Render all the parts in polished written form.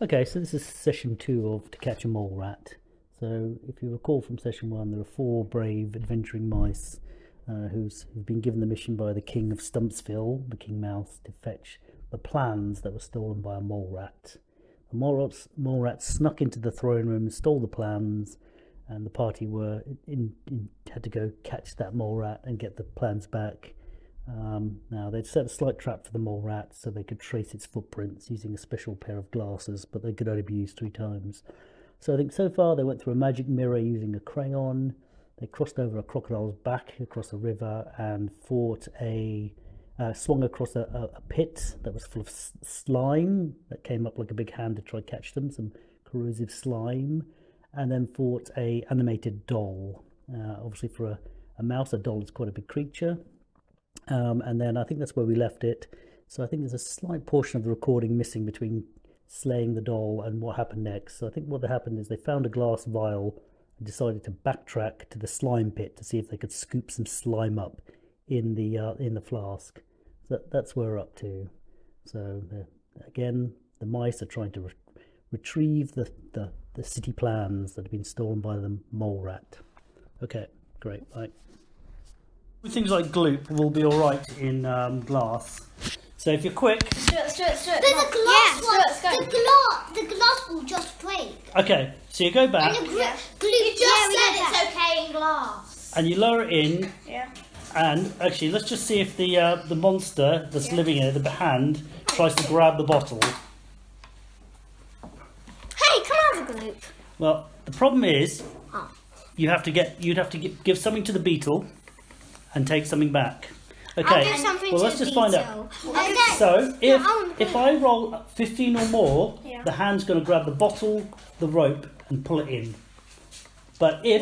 Okay, so this is session 2 of To Catch a Mole Rat. So if you recall from session 1, there are 4 brave adventuring mice who've been given the mission by the King of Stumpsville, the King Mouse, to fetch the plans that were stolen by a mole rat. The mole rat snuck into the throne room, stole the plans, and the party had to go catch that mole rat and get the plans back. Now they'd set a slight trap for the mole rat so they could trace its footprints using a special pair of glasses, but they could only be used 3 times. So I think so far they went through a magic mirror using a crayon. They crossed over a crocodile's back across a river and swung across a pit that was full of slime that came up like a big hand to try to catch them, some corrosive slime, and then fought a animated doll. Obviously for a mouse, a doll is quite a big creature. And then I think that's where we left it. So I think there's a slight portion of the recording missing between slaying the doll and what happened next. So I think what happened is they found a glass vial and decided to backtrack to the slime pit to see if they could scoop some slime up in the flask. So that's where we're up to. So again, the mice are trying to retrieve the city plans that have been stolen by the mole rat. Okay, great, right. Things like gloop will be all right in glass. So if you're quick, Let's do it. The glass will just break. Okay, so you go back. And the Yeah. glue You just said it's it's okay in glass. And you lower it in. Yeah. And actually, let's just see if the monster that's living in it, the hand, tries to grab the bottle. Hey, come on, the gloop. Well, the problem is, you'd have to give something to the beetle, and take something back. Okay. I'll give something well, to let's the just find out. beetle. So if I roll 15 or more, Yeah. the hand's going to grab the bottle, the rope, and pull it in. But if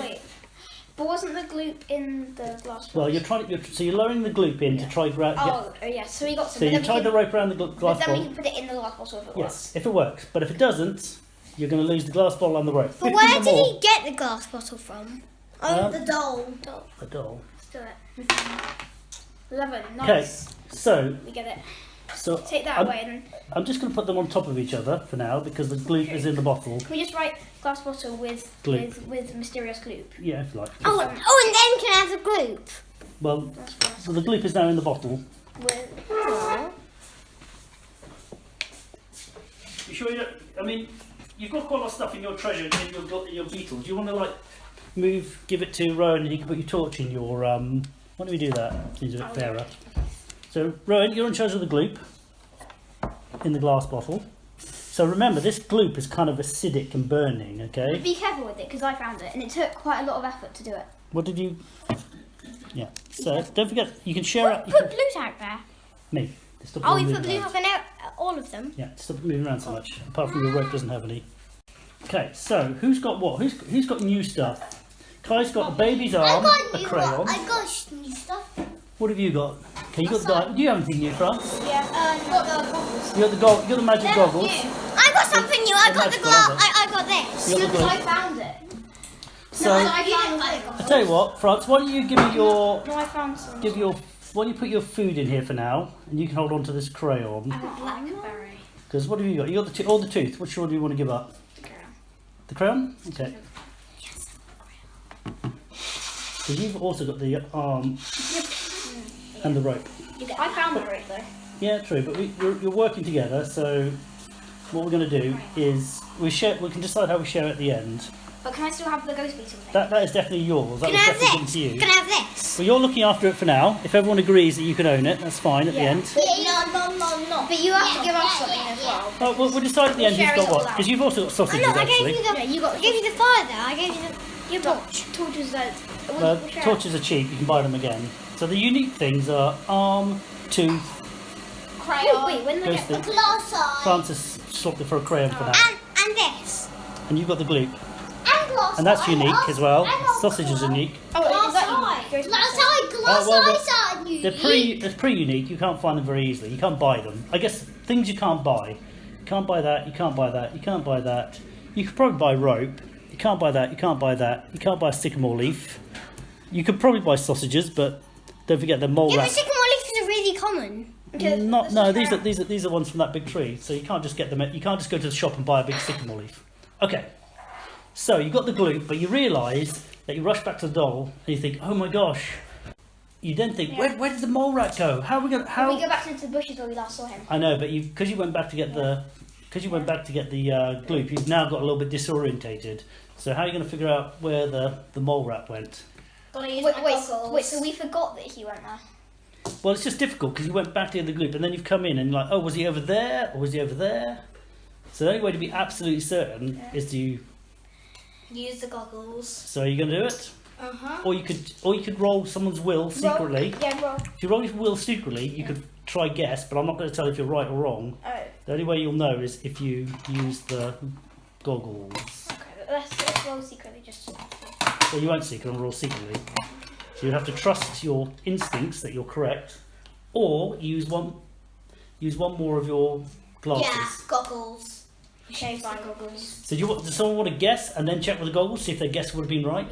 But wasn't the gloop in the glass? well, so you're lowering the gloop in to try grab. Yeah. So we got some. So you tie the rope around the glass But then we bottle. can put it in the glass bottle if it Yes, if it works. But if it doesn't, you're going to lose the glass bottle and the rope. But 15 where or did more. he get the glass bottle from? The doll. A doll. Let's do it. 11. Nice. Okay, so We get it. I'm, Take that away and I'm just going to put them on top of each other for now because the gloop is in the bottle. can we just write glass bottle with Gloop. with mysterious gloop? Yeah, if you like. And then can I have the gloop? Well, That's fine. so the gloop is now in the bottle. You sure you don't? I mean, you've got quite a lot of stuff in your treasure in your beetle. Do you want to give it to Rowan and he can put your torch in your Why don't we do that? Seems a bit fairer. So Rowan, you're in charge of the gloop in the glass bottle. So remember, this gloop is kind of acidic and burning. Okay. Be careful with it because I found it and it took quite a lot of effort to do it. What did you? Yeah. So don't forget, you can share it. Put blues out there. Me. Stop Oh, we moving put blues around. out all of them. Yeah, stop moving around so much. Apart from your rope doesn't have any. Okay, so who's got what? Who's got new stuff? Kai's got a baby's arm, a crayon. I got new stuff. What have you got? Okay, you got the. Do you have anything new, France? Yeah. Got the goggles. You got the magic goggles. I got something new. I got the glass. I got this. You got the I glue. found it. So I tell you what, France. Why don't you give me your No, I found some. Why don't you put your food in here for now, and you can hold on to this crayon. Blackberry. Because what have you got? You got the tooth. Which one do you want to give up? The crayon. Okay. Because you've also got the arm and the rope. I found the rope though. Yeah, true. But you're working together. So what we're going to do is we can decide how we share at the end. But can I still have the ghost beetle thing? That is definitely yours. That Can I was have definitely given this? to you. Can I have this? Well, you're looking after it for now. If everyone agrees that you can own it, that's fine at the end. No. But you have to give us something as well. Oh, we'll decide at the end who's share got it what. all out. Because you've also got sausages, I gave actually. you the. Yeah, you got. I gave you the fire there. I gave you your torch. Torches that. Torches are cheap. You can buy them again. So the unique things are arm, tooth. Crayon. Wait, when they Ghost get thing. Glass eye. Francis swapped it for a crayon for now. And this. And you've got the gloop. And glass And that's eye. unique as well. And glass Sausages eye. are unique. Oh, is that Glass you? eye. Glass eye. Glass well, eyes are new. They're pretty-unique. You can't find them very easily. You can't buy them. I guess things you can't buy. You can't buy that. You can't buy that. You can't buy that. You could probably buy rope. You can't buy that. You can't buy that. You can't buy a sycamore leaf. You could probably buy sausages, but don't forget the mole Yeah, but rat. sycamore leaves are really common. No, these are ones from that big tree. So you can't just get them. You can't just go to the shop and buy a big sycamore leaf. Okay. So you got the gloop, but you realise that you rush back to the doll and you think, oh my gosh. You then think, where did the mole rat go? How are we going? How? We go back into the bushes where we last saw him. I know, but because you went back to get the gloop, you've now got a little bit disorientated. So how are you going to figure out where the mole rat went? Wait, so we forgot that he went there? Well, it's just difficult because you went back to get the gloop and then you've come in and you're like, oh, was he over there or was he over there? So the only way to be absolutely certain is to use the goggles. So are you going to do it? Or you could roll someone's will secretly. Roll. If you roll your will secretly, you could try guess, but I'm not going to tell if you're right or wrong. Oh. The only way you'll know is if you use the goggles. Okay, let's roll secretly just. Well, you won't secretly, roll secretly. So you have to trust your instincts that you're correct, or use one more of your glasses. Yeah, goggles. Showdown goggles. So does someone want to guess and then check with the goggles, see if their guess would have been right? I'm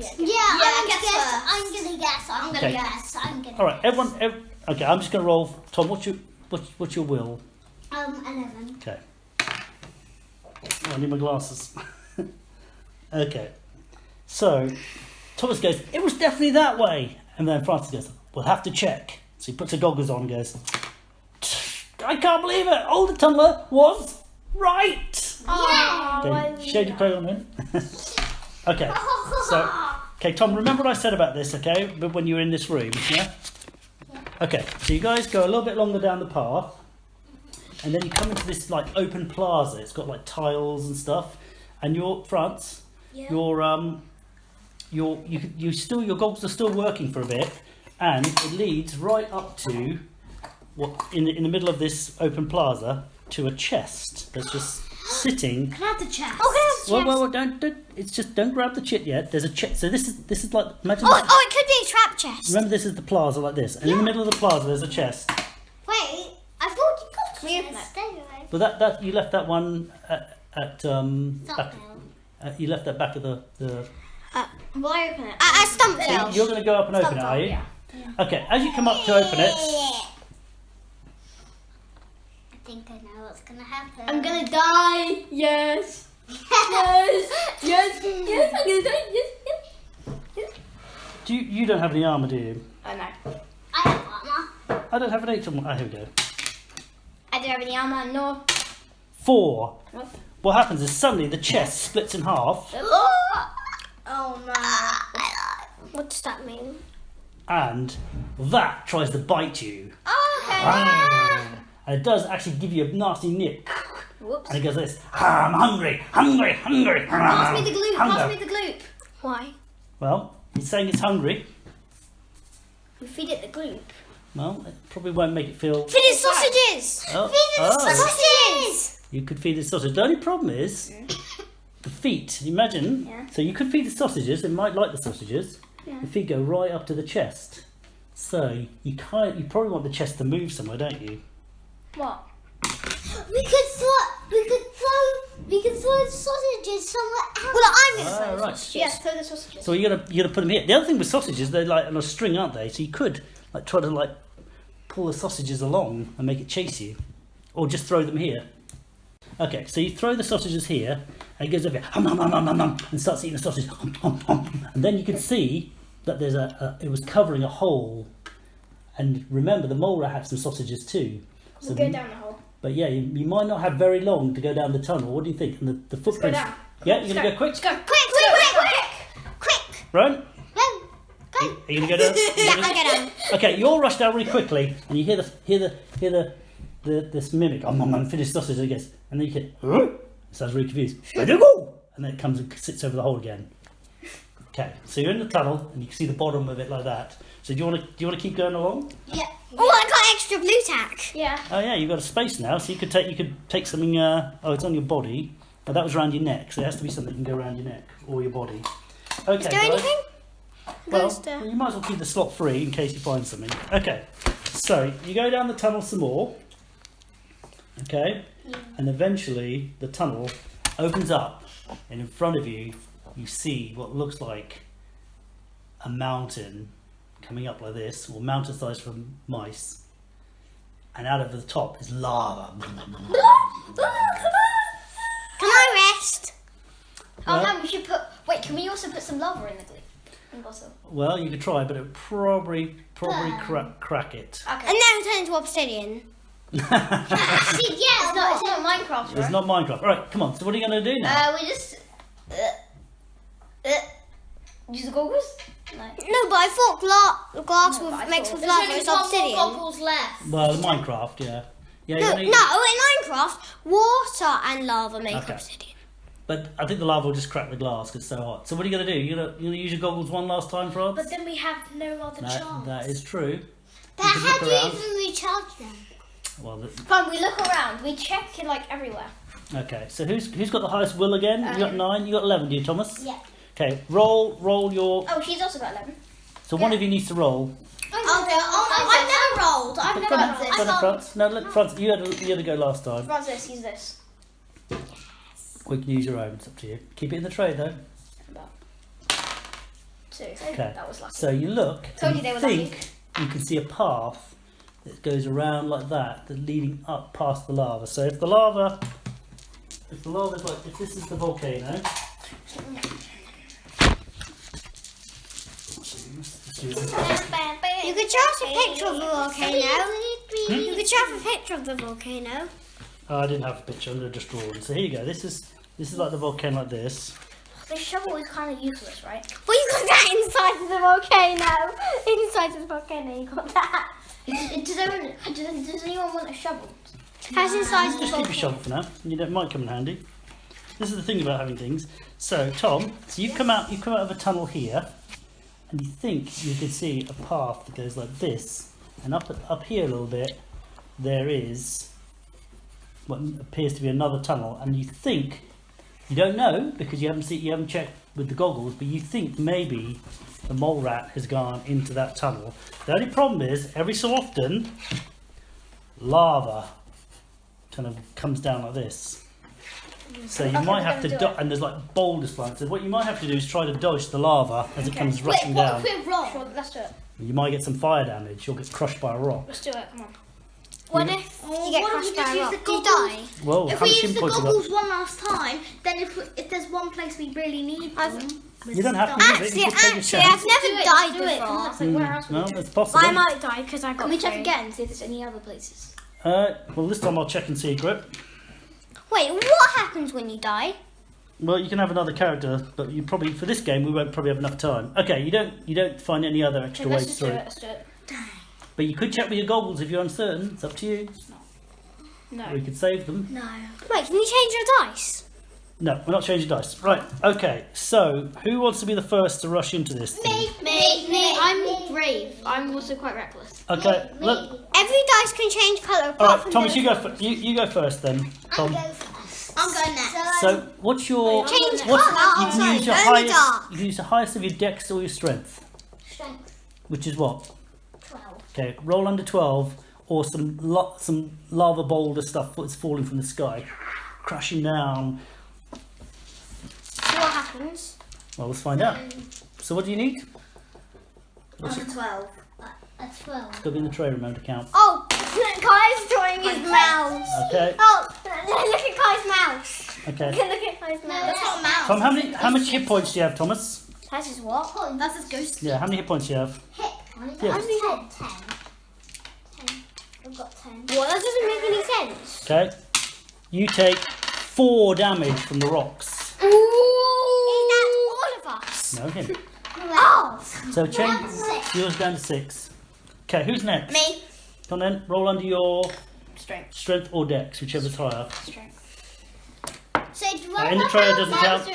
gonna guess. All right, everyone. Okay, I'm just going to roll. Tom, what's your will? 11. Okay. I need my glasses. Okay. So Thomas goes, it was definitely that way, and then Francis goes, we'll have to check. So he puts the goggles on and goes, I can't believe it. Alder Tunneler was right. Okay, shade your clothes on in. Okay, so Tom, remember what I said about this, okay? But when you were in this room, yeah? Okay, so you guys go a little bit longer down the path, and then you come into this like open plaza. It's got like tiles and stuff, and your goggles are still working for a bit, and it leads right up to what in the middle of this open plaza to a chest that's just sitting. Can I have the chest? Well, don't grab the chit yet. There's a chest. So this is like imagine. Oh, it could be a trap chest. Remember, this is the plaza like this, and in the middle of the plaza there's a chest. Wait, I thought you got me open it. But that you left that one at you left that back of the. Why open it? I stumped it. You're going to go up and open it, are you? Yeah. Okay. As you come up to open it. I think I know what's gonna happen. I'm gonna die. Yes. Yes. I'm gonna die. Yes. You don't have any armour, do you? Oh no. I have armor. I don't have an 8 on. Oh, here we go. I don't have any armor. No. 4. What? What happens is suddenly the chest splits in half, Oh no. What does that mean? and that tries to bite you. Oh, okay. And it does actually give you a nasty nip. Whoops. And it goes this, I'm hungry. Pass me the gloop. Pass me the gloop. Why? Well, he's saying it's hungry. We feed it the gloop. Well, it probably won't make it feel... Feed it sausages! Oh, Feed it sausages! You could feed it sausage. The only problem is the feet. Imagine. Yeah. So you could feed the sausages. It might like the sausages. Yeah. The feet go right up to the chest. So you probably want the chest to move somewhere, don't you? What? We could throw sausages somewhere else. Well, I'm gonna throw Right. sausages. Yeah, throw the sausages. So you're gonna put them here. The other thing with sausages, they're like on a string, aren't they? So you could like try to like pull the sausages along and make it chase you, or just throw them here. Okay, so you throw the sausages here, and it goes over here, hum, hum, hum, hum, hum, hum, and starts eating the sausage, hum, hum, hum. And then you can see that there's it was covering a hole. And remember, the mole rat had some sausages too. So We'll go down the hole. But yeah, you might not have very long to go down the tunnel. What do you think? And the footprints. down. Yeah, you're gonna go quick. Let's go. Quick! Run. Go! Are you gonna go down? Yeah, I get down. Okay, you all rush down really quickly, and you hear this mimic. I'm finished sausage, I guess, and then you get. It sounds really confused. Where'd you go? And then it comes and sits over the hole again. Okay, so you're in the tunnel, and you can see the bottom of it like that. So do you want to keep going along? Yeah. Oh, I got extra blue tack. Yeah. Oh yeah, you've got a space now, so you could take something. Oh, it's on your body, but that was around your neck, so it has to be something that can go around your neck or your body. Okay. Is there guys. anything? Well, you might as well keep the slot free in case you find something. Okay, so you go down the tunnel some more. Okay, and eventually the tunnel opens up, and in front of you, you see what looks like a mountain coming up like this, or mountain size for mice. and out of the top is lava. Can I rest? Oh man, we should put. Wait, can we also put some lava in the bottle? Well, you could try, but it would probably crack it. Okay. And then turn into obsidian. It's not Minecraft, right? It's not Minecraft. All right, come on. So what are you going to do now? We just use the goggles. No. No, but I thought glass mixed with lava is There's only obsidian. more goggles left. Well, Minecraft, yeah. Yeah, No, in Minecraft, water and lava make Okay. obsidian. But I think the lava will just crack the glass because it's so hot. So what are you going to do? You going to use your goggles one last time, Frog? But then we have no other chance. That is true. But You can how look do you around. even recharge them? Well, Fine, we look around. We check it like everywhere. okay. So who's got the highest will again? You got 9. You got 11, do you, Thomas? Yeah. Okay. Roll your. Oh, she's also got 11. So one of you needs to roll. I've never rolled. I've never done this. Franz. No, let Franz. You had to go last time. Francis, use this. We can use your own. It's up to you. Keep it in the tray though. About 2. Okay. That was lucky. So you look. Told and you they were think you can see a path that goes around like that, leading up past the lava. So if the lava's like, if this is the volcano. You could show us a picture of the volcano. You could show us a picture of the volcano. Oh, I didn't have a picture. I'm gonna just draw it. So here you go. This is like the volcano like this. This shovel is kind of useless, right? Well, you got that inside of the volcano. Inside of the volcano, you got that. Does anyone want a shovel? How's inside of the Just keep your volcano? shovel for now. It might come in handy. This is the thing about having things. So Tom, you've come out of a tunnel here, and you think you can see a path that goes like this, and up here a little bit, there is what appears to be another tunnel, and you think, you don't know because you haven't checked with the goggles, but you think maybe the mole rat has gone into that tunnel. The only problem is every so often lava kind of comes down like this. So you might have to and there's like boulders flying. So what you might have to do is try to dodge the lava as it comes rushing down. Wait, sure, let's do it. You might get some fire damage. You'll get crushed by a rock. Let's do it. Come on. What if you get crushed by a rock? Do you die? Well, If how we much use the input you goggles got? one last time, then if there's one place we really need them, You don't have to use it. You just take a Actually, chance. I've never died do it. before. It's like, where else would No, we do that's it? possible. I might die because I got Can we check through. again and see if there's any other places? Well, this time I'll check in secret. Wait, what happens when you die? Well, you can have another character, but you probably for this game we won't probably have enough time. Okay, you don't find any other extra Okay, let's ways just do through. it. Let's do it. But you could check with your goggles if you're uncertain. It's up to you. No. Or you could save them. No. Wait, can you change your dice? No, we're not changing dice. Right. Okay. So who wants to be the first to rush into this thing? Me. I'm brave. I'm also quite reckless. Okay. Look. Every dice can change colour apart All right, from Thomas, the- you go. You go first then. Tom. I'm going next. So what's your Change what's, colour. you can use your Only highest. dark. You can use the highest of your dex or your strength, Strength which is what? 12. Okay. Roll under 12 or some lava boulder stuff that's falling from the sky, crashing down. So what happens? Well, let's find out. So what do you need? Under 12. A 12. It's got to be in the tray. Remember to count. Oh, Kai's drawing his mouse. Okay. Oh, look at Kai's mouse. Okay. Look at Kai's mouse. That's not a mouse. Tom, how much hit points do you have, Thomas? That's his what? That's his ghost. Yeah. How many hit points do you have? Yeah. I've got 10. I've got 10. What? That doesn't make any sense. Okay. You take 4 damage from the rocks. Is that all of us? No, him. Oh! So change yours down to 6. Okay, who's next? Me. Come on then, roll under your Strength. strength or dex, whichever's higher. Strength. So do I In the tray it doesn't count.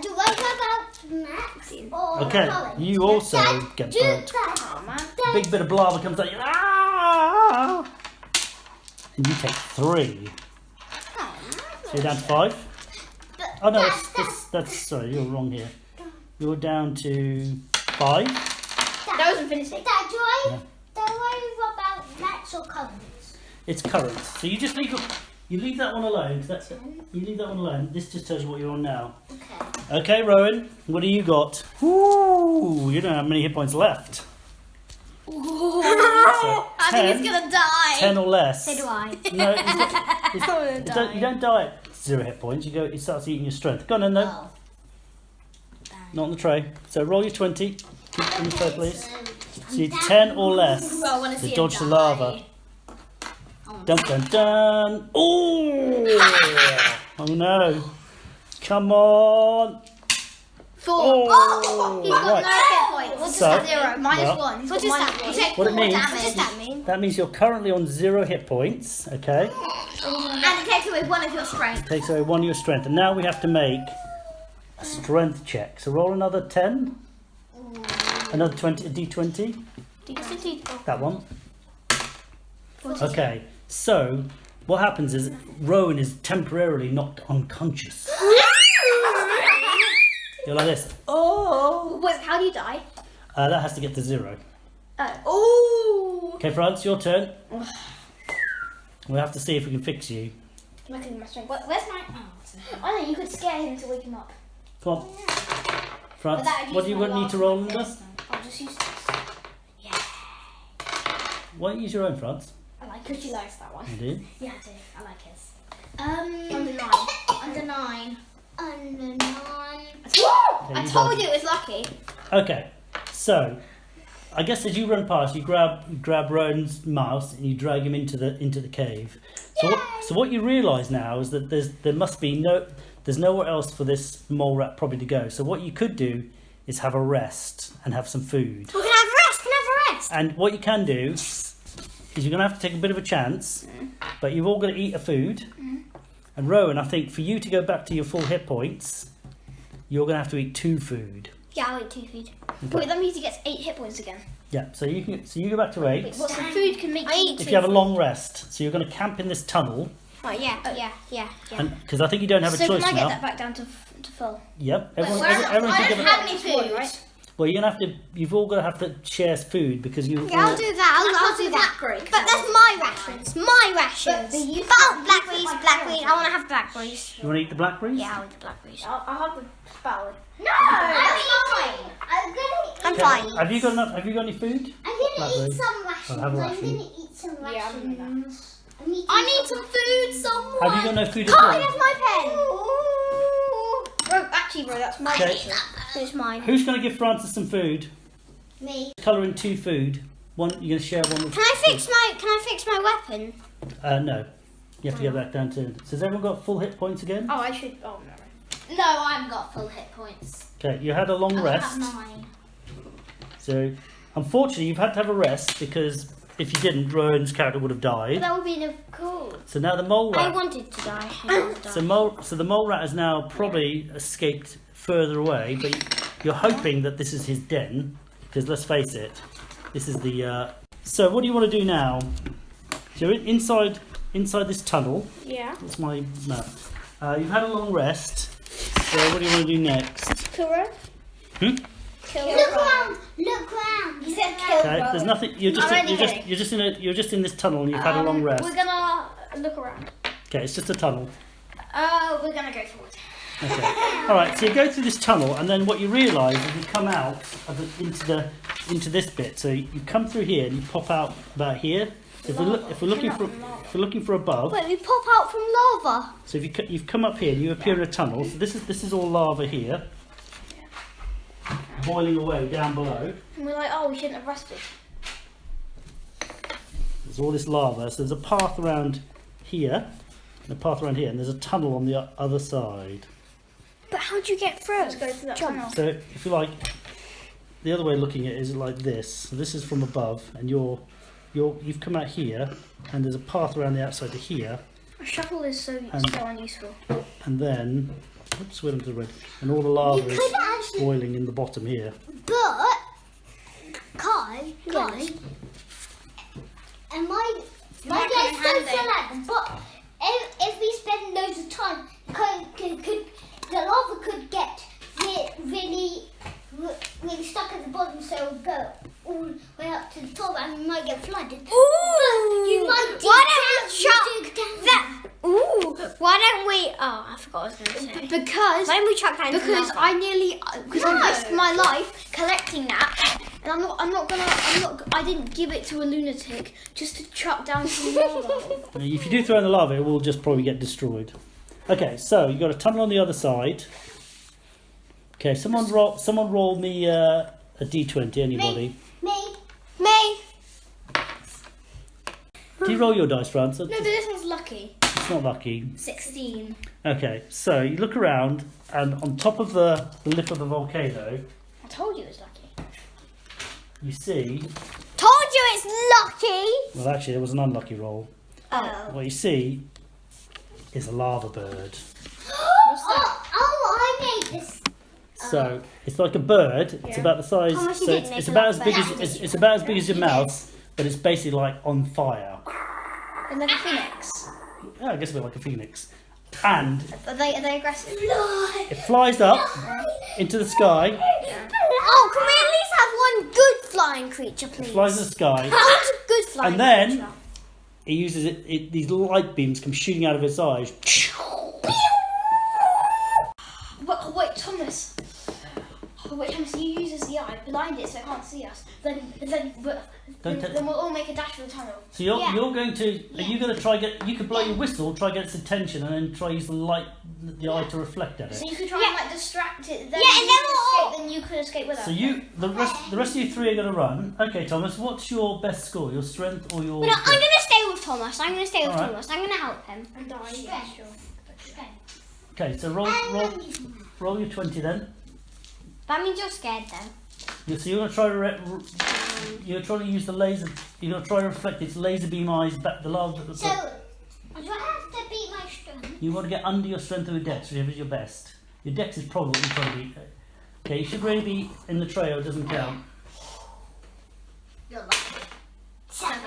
do I go about Max or Okay, Colin? you also get burnt. Oh man. A big bit of lava comes out. Ah! And you take 3. So you're down to 5. Oh no, that's sorry, you're wrong here. You're down to 5. That wasn't finishing. Dad, do I Yeah. about Max or Collins? It's current. So you just leave that one alone. 'Cause that's you leave that one alone. This just tells you what you're on now. Okay. Okay, Rowan, what do you got? Ooh, you don't have many hit points left. So, I'm think he's gonna die. 10 or less. So do I. No, you don't die at 0 hit points. It starts eating your strength. Go on, no. Oh. Not on the tray. So roll your 20. Keep it in the tray, please. So you 10 or less. Well, I want to see To him dodge the die. lava. Dun dun dun. Oh! Oh no. Come on. 4. Oh, He's got right. no hit points. What's So, that? 0. Minus well, 1. He's what got does minus that 1. mean? What it means- What does that mean? That means you're currently on 0 hit points, okay? And it takes away 1 of your strength. Takes away 1 of your strength. And now we have to make a strength check. So roll another 10. Another 20, a d20. That one. Okay, so what happens is Rowan is temporarily knocked unconscious. You're like this. Oh! Wait, how do you die? That has to get to 0. Oh. Okay, France, your turn. We'll have to see if we can fix you. Where's my... Oh no, you could scare him to wake him up. Come on. France, But that'd what do use you my need to last roll one under? first. I'll just use this. Why don't you use your own, France? I like it. She likes that one. You do? Yeah, I do. I like his. Under 9. Under 9. Under 9. I told you it was lucky. Okay, so I guess as you run past, you grab Rowan's mouse and you drag him into the cave. So what you realise now is that there's nowhere else for this mole rat probably to go. So what you could do is have a rest and have some food. We can have a rest. Can have a rest. And what you can do is you're going to have to take a bit of a chance, but you've all got to eat a food. And Rowan, I think for you to go back to your full hit points, you're going to have to eat 2 food. Yeah, I'll eat 2 food. Wait, that means he gets 8 hit points again. Yeah, so you go back to 8. Wait, what the food can make I you... eat If you have a long rest, so you're going to camp in this tunnel, Oh, yeah. because I think you don't have a So choice can I get now. that back down to full? Yep, Wait, everyone I can don't give it. have any food, right? Well, you've all got to have to share food because you. Yeah, I'll do that. I'll do that. Blackberry. But that's my rations. My rations. But the use Oh, of blackberries. my Blackberries. I want to have blackberries. You want to eat the blackberries? Yeah, I'll eat the blackberries. I'll have the spell. No! I'm fine. I'm Okay, fine. Have you got enough? Have you got any food? I'm gonna Blackberries. eat some rations. have a I'm ration. gonna eat some Yeah, I'm doing that. rations. I need some food, someone. Have you got no food at Oh, all? that's my pen. Bro, actually, bro, that's my Okay. ration. It's mine. Who's going to give Francis some food? Me. Colour in 2 food. One, you're going to share one with. Can I fix my weapon? No, you have to go back down to. So has everyone got full hit points again? Oh, I should. Oh, no. No, I've got full hit points. Okay, you had a long rest. Mine. So unfortunately, you've had to have a rest because if you didn't, Rowan's character would have died. That would be no cool. So now the mole I rat. wanted to die. I wanted to die. So the mole rat has now probably escaped further away, but you're hoping that this is his den, because let's face it, this is the. So what do you want to do now? So you're inside this tunnel. Yeah. That's my map. You've had a long rest. So what do you want to do next? Kill her. Hmm? Kill her. Look around. Look around. He said kill. Okay, there's nothing. You're just in this tunnel, and you've had a long rest. We're gonna look around. Okay, it's just a tunnel. We're gonna go forward. Okay. All right. So you go through this tunnel, and then what you realise is you come out into this bit. So you come through here, and you pop out about here. So if we're looking for above, Wait, we pop out from lava. so if you've come up here, and you appear in a tunnel. So this is all lava here, boiling away down below. And we're like, oh, we shouldn't have rested. There's all this lava. So there's a path around here, and a path around here, and there's a tunnel on the other side. But how'd you get through? Let's go through that tunnel. So if you like, the other way of looking at it is like this. So this is from above, and you've come out here, and there's a path around the outside to here, A shovel is so unuseful. and then, oops, went into the red, and all the lava is could actually- boiling in the bottom here. But, Kai, and my might dad's come in so like, but if we spend loads of time, the lava could get really stuck at the bottom, so it'll go all the way up to the top, and we might get flooded. Ooh! You might dig Why down, don't we you dig down. that? Ooh! Why don't we? Oh, I forgot what I was going to say. Because Why don't we chuck that into because lava? I risked my life collecting that And I didn't give it to a lunatic just to chuck down some lava. If you do throw in the lava, it will just probably get destroyed. Okay, so you've got a tunnel on the other side. Okay, someone roll me a d20, anybody. Me. Do you roll your dice, Franz? No, but this one's lucky. It's not lucky. 16. Okay, so you look around, and on top of the lip of the volcano, I told you it was lucky. you see... Told you it's lucky. Well, actually, it was an unlucky roll. Oh. What you see is a lava bird. I made this. So it's like a bird. It's about the size. Thomas, you So didn't it's make about a as lava big bird. as it's about as big as your mouth, but it's basically like on fire. And like a phoenix. Yeah, I guess a bit like a phoenix. And Are they aggressive? it flies up into the sky. Oh, can we at least have one good flying creature, please? Flies in the sky, What's a good flying and then creature? it uses it. These light beams come shooting out of its eyes. Wait, Thomas. Wait, Thomas, you uses the eye, blind it so it can't see us. Then we'll all make a dash for the tunnel. So you're going to. Are you going to try get? You could blow your whistle, try get its attention, and then try use the eye to reflect at it. So you could try and like distract it. Then Yeah, and then we'll then you could escape with us. So the rest of you three are going to run. Okay, Thomas, what's your best score? Your strength or your? No, I'm going to stay with Thomas. I'm going to stay with Alright. Thomas. I'm going to help him. And die. Yeah, sure. Okay, so roll your 20 then. That means you're scared then. So you're going to try to you're trying to use the laser. You're going to try to reflect its laser beam eyes back the lava. So, do I have to beat my strength? You want to get under your strength or your dex, whichever is your best. Your dex is probably okay. You should really be in the trail. It doesn't count. You're lucky. 7.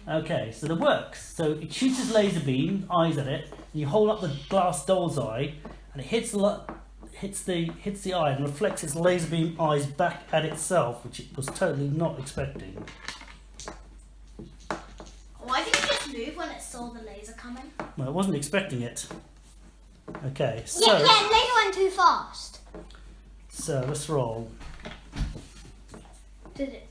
Okay, so that works. So it shoots its laser beam eyes at it, and you hold up the glass doll's eye, and it hits the eye and reflects its laser beam eyes back at itself, which it was totally not expecting. Why did it just move when it saw the laser coming? Well, it wasn't expecting it. Okay, so Yeah, later went too fast. so let's roll. Did it?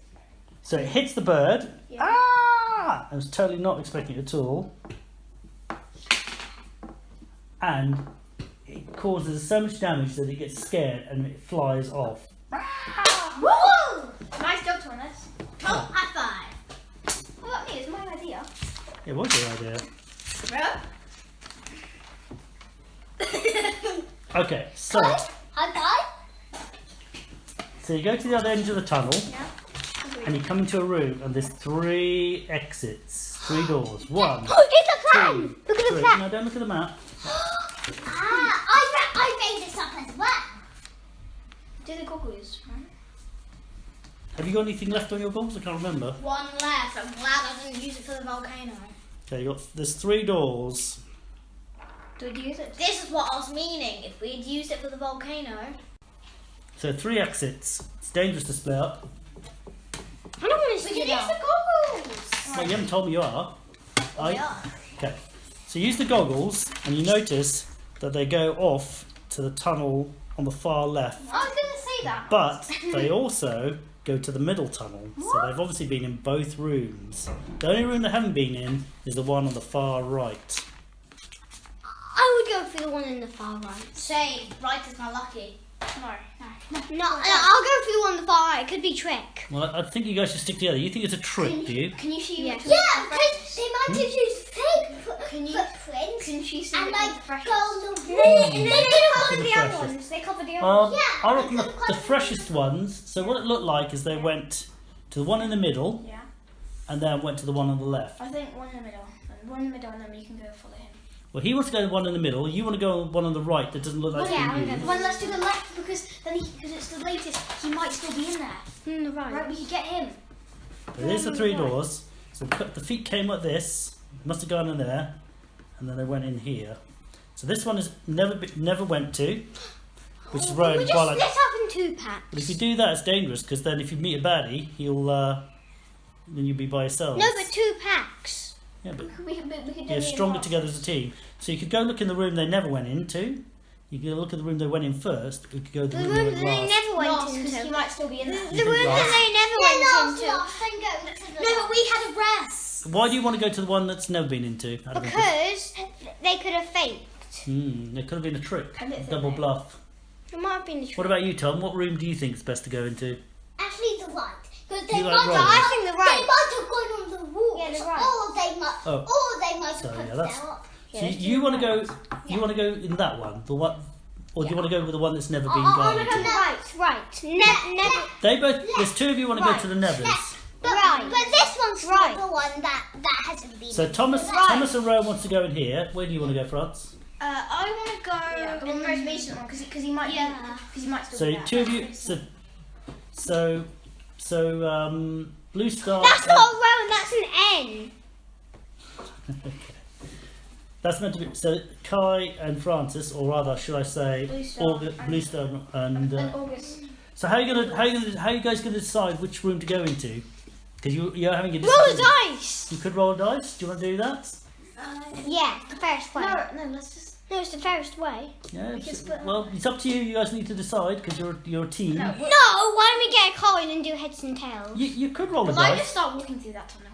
So it hits the bird. Yeah. Ah! I was totally not expecting it at all. And it causes so much damage that it gets scared and it flies off. Woo! Nice job, Thomas. Oh, high five. Well, that me. It's my idea. It was your idea. Bro? Okay, so High five. you go to the other end of the tunnel Yeah. and you come into a room and there's 3 exits, 3 doors. 1, Oh, it's a 2, plan. Look at the 3. plan. No, don't look at the map. I made this up as well. Do the goggles, right? Have you got anything left on your goggles? I can't remember. One left. I'm glad I didn't use it for the volcano. Okay, there's 3 doors. Did you use it? This is what I was meaning. If we'd used it for the volcano. So 3 exits. It's dangerous to split up. I don't want to We see can use that. the goggles. Well, you haven't told me you are. We are. Okay. So use the goggles and you notice that they go off to the tunnel on the far left. I was going to say that. But they also go to the middle tunnel. So they've obviously been in both rooms. The only room they haven't been in is the one on the far right. I would go for the one in the far right. Same. Right is my lucky. No. No, I'll go for the one in the far right. It could be trick. Well, I think you guys should stick together. You think it's a trick, do you? Can you see? Yeah. which Yeah, one's the because they might have used fake footprints. Can she see? And which one's like the freshest? go the They way. covered the freshest. other ones. They covered the other ones. Yeah, I reckon because the freshest ones. So what it looked like is they went to the one in the middle Yeah. and then went to the one on the left. I think one in the middle. One in the middle, and then you can go follow him. Well, he wants to go to the one in the middle. You want to go on one on the right that doesn't look like Yeah, it's I'm been gonna used. Well, let's do the left because it's the latest. He might still be in there. Right, we could get him. But there's the 3 doors. So the feet came like this. Must have gone in there, and then they went in here. So this one is never went to, which is We round just by split like. up in 2 packs. But if you do that, it's dangerous because then if you meet a baddie, then you'll be by yourselves. No, but 2 packs. Yeah, but We could do you're it stronger in together as a team. So you could go look in the room they never went into. You can look at the room they went in first. We could go to the The room room they that went they last. never went Last, because he into. might still be in there. The room that they never went into. Then go to the No, but we had a rest. Why do you want to go to the one that's never been into? out of interest? Because they could have faked. There could have been a trick. I don't think Double they- bluff. It might have been the truth. What about you, Tom? What room do you think is best to go into? Actually, the right. Because You they like might rollers? I think the They right. might have gone on the walls. Yeah, the right. Or they might. Oh. Or they might So, have put yeah, that's- them up. So you want to go? You want to go in that one, the one, or do you want to go with the one that's never been I gone want to go into? right. Never. They both. There's two of you want to go to the Nethers. But, Right. but this one's Right. not the one that hasn't been. So Thomas and Rowan wants to go in here. Where do you want to go, France? I want to go. Yeah, the most recent one, because he might Yeah. because he might still So be there. two of you. So Blue Star. That's not a row, that's an N. That's meant to be. So Kai and Francis, or rather, should I say, Blue Star Blue Star and. And August. So how are you guys gonna decide which room to go into? Because you're having a Roll the decision. dice. You could roll a dice. Do you want to do that? Yeah, the first way. No, let's just. No, it's the first way. Yeah. can split Well, it's up to you. You guys need to decide because you're a team. No, No, why don't we get a coin and do heads and tails? You could roll a Well, I dice. just start walking through that tunnel.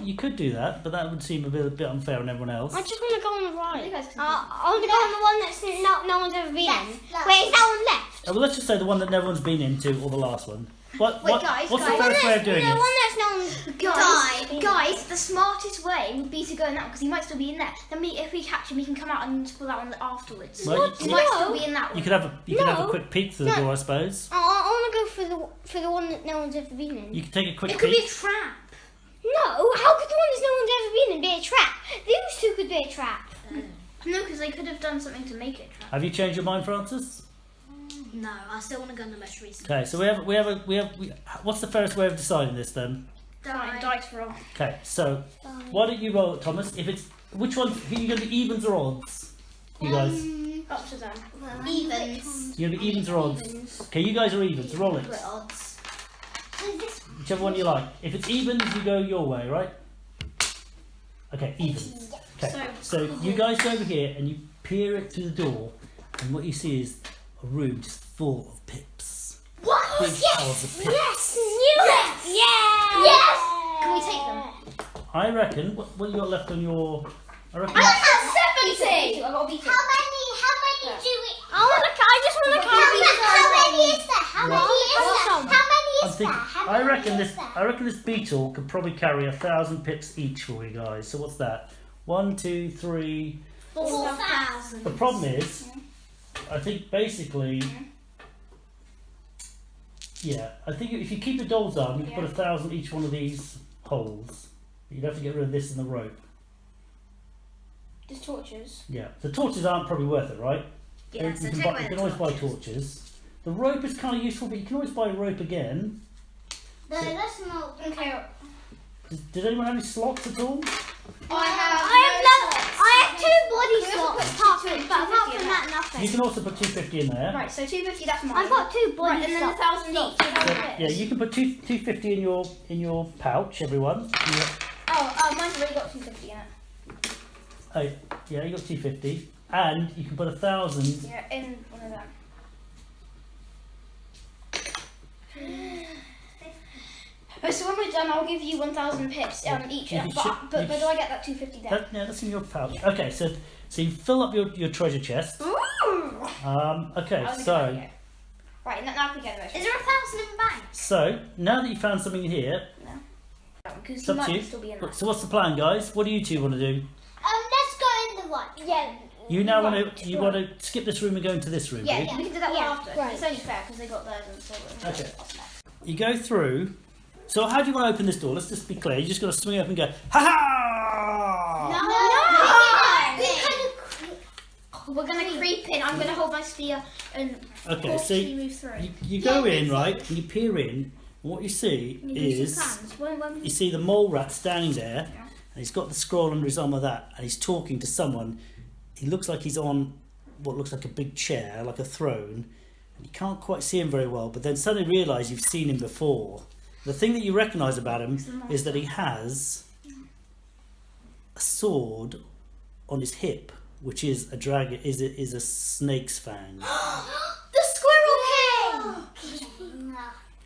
You could do that, but that would seem a bit unfair on everyone else. I just want to go on the You right. guys can I want to go on the one that's no one's ever been in. Left. Wait, is that one left? Well, let's just say the one that no one's been into, or the last one. What's guys, the guys. first way of doing The it? one that's no one's Guys, the smartest way would be to go in that one because he might still be in there. Then if we catch him, we can come out and pull that one afterwards. Well, He you, might still be in that you one. could have a No. quick peek through the No. door, I suppose. I want to go for the one that no one's ever been in. You could take a quick It could be a peek. trap. No, how could the one that no one's ever been in be a trap? These two could be a trap. No, because they could have done something to make it a trap. Have you changed your mind, Francis? No, I still want to go on the most recent. Okay, so we have. What's the first way of deciding this then? Fine, dice roll. Okay, so why don't you roll it, Thomas? If it's which one? Who you going to be evens or odds? You guys, Up to them. Evens. you're going to be evens or odds? Okay, you guys are evens. Roll it. Split odds. Whichever one you like. If it's evens, you go your way, right? Okay, evens. Okay, so you guys go over here and you peer it through the door, and what you see is a room just full of pips. What? Big piles of pips. Yes! Yeah! Yes! Can we take them? I reckon. What you got left on your? I reckon. I got a beat it. How many do we? I just want to How many is there? How many is there? How many I'm is there? thinking. How I many reckon is this. there? I reckon this beetle could probably carry 1,000 pips each for you guys. So what's that? 1, 2, 3. 4,000. The problem is, I think basically, yeah, I think if you keep the dolls on, you can put 1,000 each one of these holes. You'd have to get rid of this and the rope. Just torches. Yeah, the torches aren't probably worth it, right? Yeah, so you can, take away you the can always buy torches. torches. The rope is kind of useful, but you can always buy a rope again. No, that's not. Okay. Did anyone have any slots at all? I have 2 body slots apart from but apart from that, nothing. You can also put 250 in there. Right, so 250, that's mine. I've got 2 body Right, and then slots. 1,000 each. Yeah, you can put 250 in your pouch, everyone. Oh, mine's already got 250 in it. Oh, yeah, you got 250, and you can put 1,000. Yeah, in one of them. Oh, so when we're done, I'll give you 1,000 pips each. Yeah, you But, should- but, you but do I get that 250 then? Yeah, that's in your pouch. Okay, so you fill up your treasure chest. Ooh! Okay, I was so gonna get it. Right, now we get the most. Is there 1,000 in bank? so now that you found something in here, Because it's he up to might you. still be in there. So what's the plan, guys? What do you two want to do? Let's go in the one. Yeah. You now want to skip this room and go into this room, Yeah, do you? we can do that one Yeah, after. right. It's only fair because they got theirs and so we're Okay. You go through. So how do you want to open this door? Let's just be clear. You just got to swing up and go, ha ha! We're gonna creep in. I'm gonna hold my spear and Okay, cautiously so move through. you go in, right, and you peer in, and what you see Can you do is some plans? When you see the mole rat standing there, Yeah. and he's got the scroll under his arm of that, and he's talking to someone. He looks like he's on what looks like a big chair, like a throne, and you can't quite see him very well, but then suddenly realise you've seen him before. The thing that you recognise about him is that he has a sword on his hip, which is a dragon, is a snake's fang. The Squirrel King!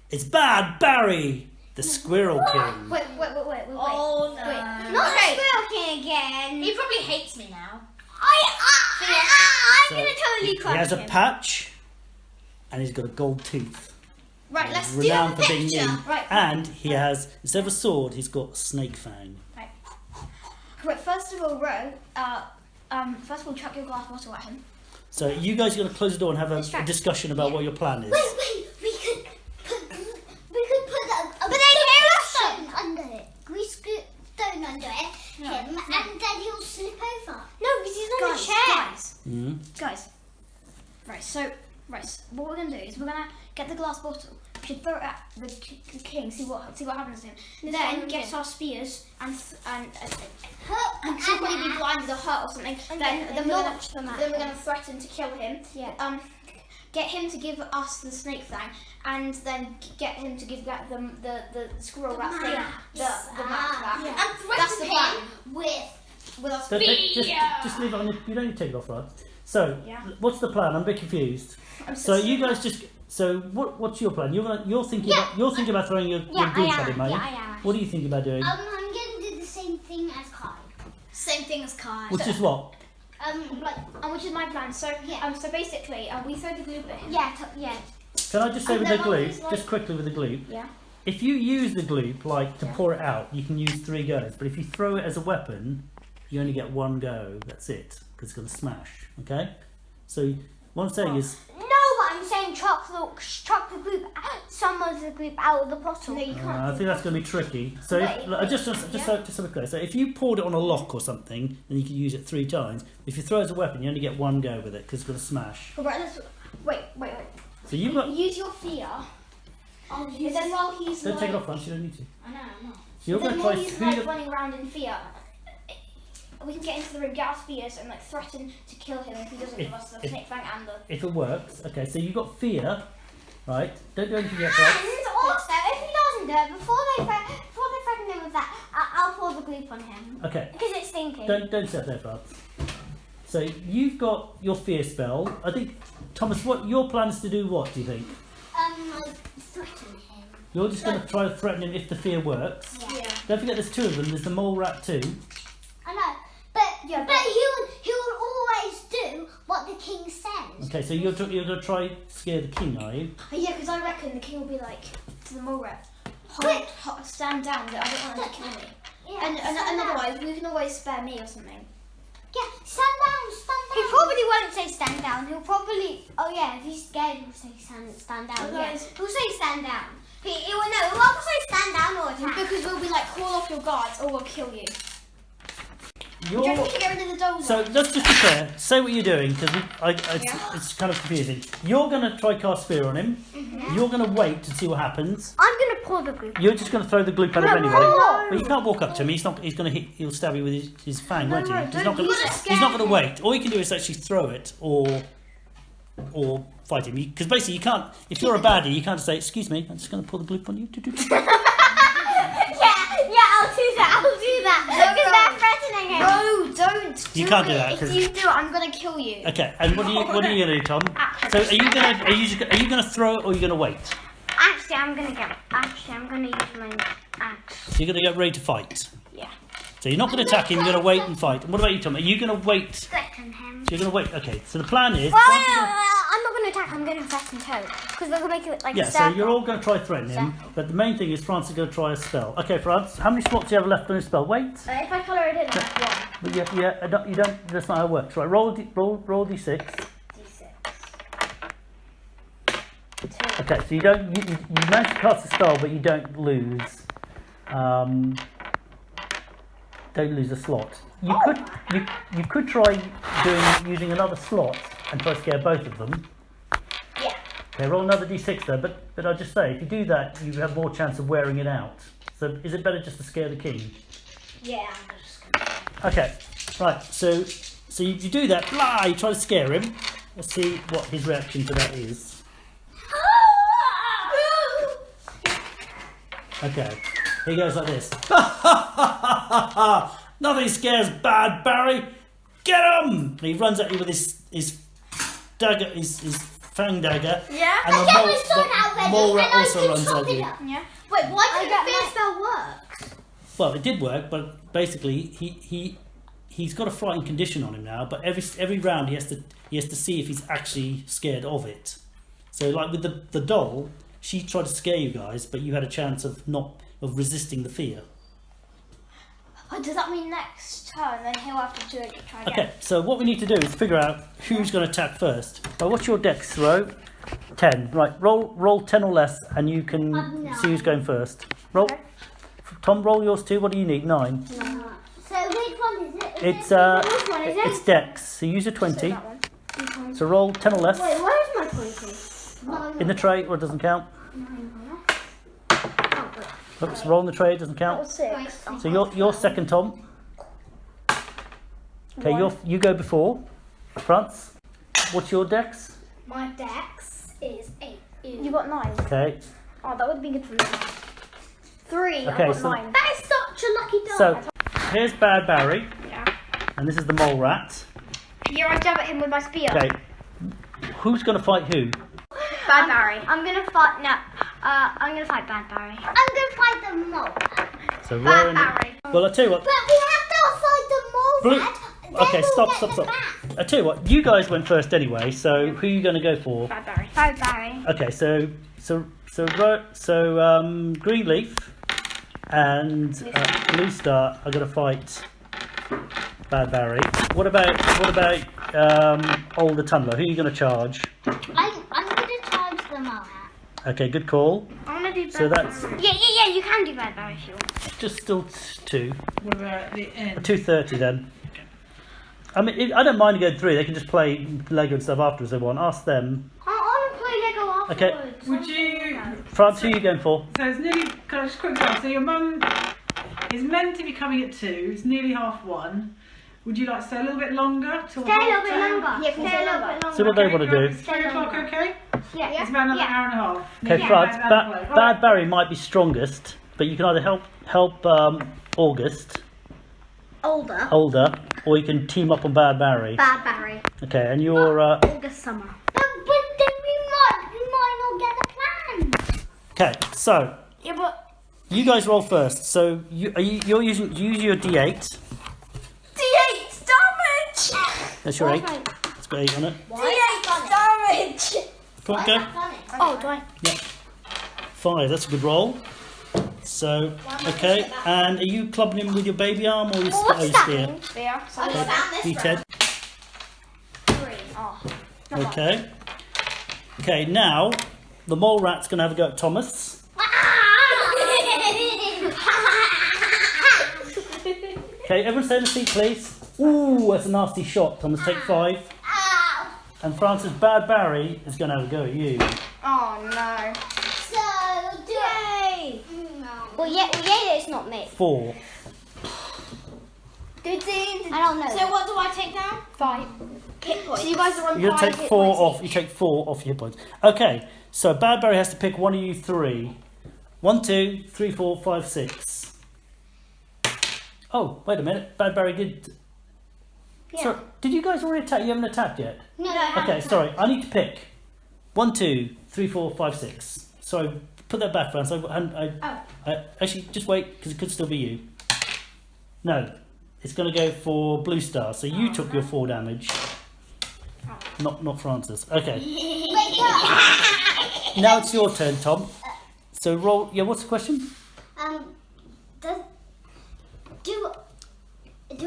It's bad, Barry, the Squirrel King. Wait. Oh no. Wait. Not Okay. the Squirrel King again. He probably hates me now. I'm So gonna totally he crush has a him. patch, and he's got a gold tooth. Right, let's do Renowned the for being picture. mean. Right. And he has, instead of a sword, he's got a snake fang. Right, first of all, chuck your glass bottle at him. So you guys are going to close the door and have a discussion about what your plan is. Wait, we could put a grease stone under it. Grease stone under it, and then he'll slip over. No, because he's on a chair. Guys. Right, what we're gonna do is we're gonna get the glass bottle. We should throw it at the king. See what happens to him. Then get our spears and he'll probably be blinded or hurt or something. Then we're gonna threaten to kill him. Yeah. Get him to give us the snake fang, and then get him to give that the squirrel rat thing the map back. And That's the plan. with With our So spears. just leave it on. You don't need to take it off, right? So what's the plan? I'm a bit confused. I'm So you guys just. So what's your plan? You're thinking about throwing your goop at him, are you? I am. What are you thinking about doing? I'm going to do the same thing as Kai. Same thing as Kai. Which is what? Which is my plan. So so basically, we throw the gloop at him. Yeah. Can I just say And with the then while gloop, he's like- just quickly with the gloop, Yeah. if you use the gloop like to pour it out, you can use 3 goes. But if you throw it as a weapon, you only get 1 go. That's it, because it's going to smash. Okay. So what I'm saying is, No, but I'm saying chuck the group, some of the group out of the bottle. No, you can't. I think that's going to be tricky. So just so we're clear. So if you poured it on a lock or something, then you can use it 3 times. If you throw it as a weapon, you only get 1 go with it because it's going to smash. Right, wait. So you've got. Use your fear. And then while he's Don't like, take it off, Lance. You don't need to. I know, I'm not. So you're going Then to while try he's to. like running around in fear, we can get into the room, get our spears, and like threaten to kill him if he doesn't give us the snake fang and the. If it works, okay. So you've got fear, right? Don't do anything yet, right? And also, if he doesn't do it, before they threaten him with that, I'll pour the gloop on him. Okay. Because it's stinking. Don't set there, Brad. So you've got your fear spell. I think, Thomas, what your plan is to do? What do you think? Like, threaten him. You're just going to try to threaten him if the fear works. Yeah. Don't forget, there's 2 of them. There's the mole rat too. I know. But he will always do what the king says. Okay, so you're going to try scare the king, are you? Yeah, because I reckon the king will be like to the mole rat, stand down. I don't want him to kill me. Yeah, And stand down. otherwise, we can always spare me or something. Yeah, stand down. He probably won't say stand down. He'll probably, if he's scared, he'll say stand down. Otherwise- He'll say stand down. He will either say stand down or attack. Because we'll be like, call off your guards or we'll kill you. Do you You're, reckon we should get rid of the dozer? so let's just be clear. Say what you're doing, because it's kind of confusing. You're going to try cast fear on him. You're going to wait to see what happens. I'm going to pour the gloop. You're just going to throw the gloop at him anyway. No. But you can't walk up to him. He's going to hit. He'll stab you with his fang, won't he? don't He's not going use it. to wait. All you can do is actually throw it or fight him. Because basically you can't. If you're a baddie, you can't just say, "Excuse me, I'm just going to pour the gloop on you." I'll do that. Because they're threatening him. No, don't. You can't do that, If 'cause- you do it, I'm gonna kill you. Okay. And what are you going to do, Tom? So are you going to throw it or are you going to wait? Actually, I'm going to use my axe. So you're going to get ready to fight. Yeah. So you're not going to attack him. You're going to wait and fight. And what about you, Tom? Are you going to wait? Threaten him. So you're going to wait. Okay. So the plan is. Well, I'm not going to attack. I'm going to threaten Toad. Because we're going to make it like Yeah, a so circle. you're all going to try threaten him, but the main thing is France is going to try a spell. Okay, France, how many slots do you have left on your spell? Wait. If I colour it in, I have But you don't. That's not how it works. Right, roll d6. D6. Okay, so you manage to cast a spell, but you don't lose. Don't lose a slot. You could try using another slot and try to scare both of them. Yeah. Okay, roll another d6 there, but I'll just say, if you do that, you have more chance of wearing it out. So is it better just to scare the king? Yeah, I'm just gonna. Okay, right, so you do that, blah, you try to scare him. Let's see what his reaction to that is. Okay, he goes like this. Nothing scares bad, Barry. get him! And he runs at you with his dagger, his fang dagger. Yeah. And I get my sword out ready mole and rat I also can runs chop at it you. up. Yeah. Wait, why did the fear spell work? Well, it did work, but basically he's got a frightened condition on him now. But every round he has to see if he's actually scared of it. So like with the doll, she tried to scare you guys, but you had a chance of resisting the fear. Oh, does that mean next turn then he'll have to do it? Try again. Okay, so what we need to do is figure out who's going to attack first. Well, what's your dex throw? 10. Right, roll 10 or less, and you can see who's going first. Roll. Okay. Tom, roll yours too. What do you need? 9. So which one is it? It's dex. So use a 20. That one. So roll 10 or less Wait, where's my 20? in the tray, or it doesn't count. Oops, roll in the tray. It doesn't That count. was 6. So you're second, Tom. Okay, you go before. France. What's your dex? My dex is 8. You got 9. Okay. Oh, that would be good for me. 3. Okay, I got so- 9. That is such a lucky die. So here's Bad Barry, Yeah. and this is the mole rat. Here I jab at him with my spear. Okay. Who's going to fight who? Bad Barry. I'm gonna fight. No, I'm gonna fight Bad Barry. I'm going to fight the mole. So Bad Rowan. Barry. Well, I tell you what. But we have to fight the mole Blue- rat. Then Okay, we'll stop. get the bat. I tell you what. You guys went first anyway. So who are you going to go for? Bad Barry. Bad Barry. Okay. So Greenleaf and Blue Star are going to fight Bad Barry. What about Alder Tumbler? Who are you going to charge? I'm going to charge the mole rat. Okay, good call. I want to do Bad So that's Barry. Yeah. You can do Bad Barry if you want. just still 2. What about the end? 2:30 then. I mean, I don't mind going 3. They can just play Lego and stuff afterwards if they want. Ask them. I want to play Lego Okay. afterwards. Would you? France, who are you going for? So it's nearly. Can I just quickly ask? So your mum is meant to be coming at 2. It's nearly 1:30. Would you like to stay a little bit longer? Till Stay a little half bit 2? longer. Yeah, Stay a little bit longer. See what they want to do. Is 3 o'clock okay? Yeah. It's about another hour and a half. Okay, Yeah, France. about another way. Bad Barry might be strongest, but you can either help August, Older, or you can team up on Bad Barry. Bad Barry. Okay, and you're August summer. But then we might not get the plan. okay. So Yeah, but you guys roll first. So you're using your D8. D8 damage! That's your 8. It's got 8 on it. D8 damage! Come on, go. Oh, do I? Yeah. 5. That's a good roll. So okay, and are you clubbing him with your baby arm or your spear? Spear. So Okay, D10. 3. Oh. Okay. Okay, now the mole rat's going to have a go at Thomas. Okay, everyone stay in the seat, please. Ooh, that's a nasty shot. Thomas, take 5. And Francis, Bad Barry is going to have a go at you. Oh, no. So, do Yay! Well, yeah, it's not me. 4. Good thing. I don't know. So what do I take now? 5. Hit points. So you guys are on You're going to 5 take hit 4 points off. each. You take 4 off your hit points. Okay, so Bad Barry has to pick one of you 3. 1, 2, 3, 4, 5, 6. Oh, wait a minute. Bad Barry did. Yeah. Sorry, did you guys already attack? You haven't attacked yet. No. Okay, sorry. I need to pick 1, 2, 3, 4, 5, 6. Sorry, put that back, France. Actually, just wait because it could still be you. No, it's going to go for Blue Star. So you took your 4 damage. Not Francis. Okay. Now it's your turn, Tom. So roll. Yeah, what's the question? Do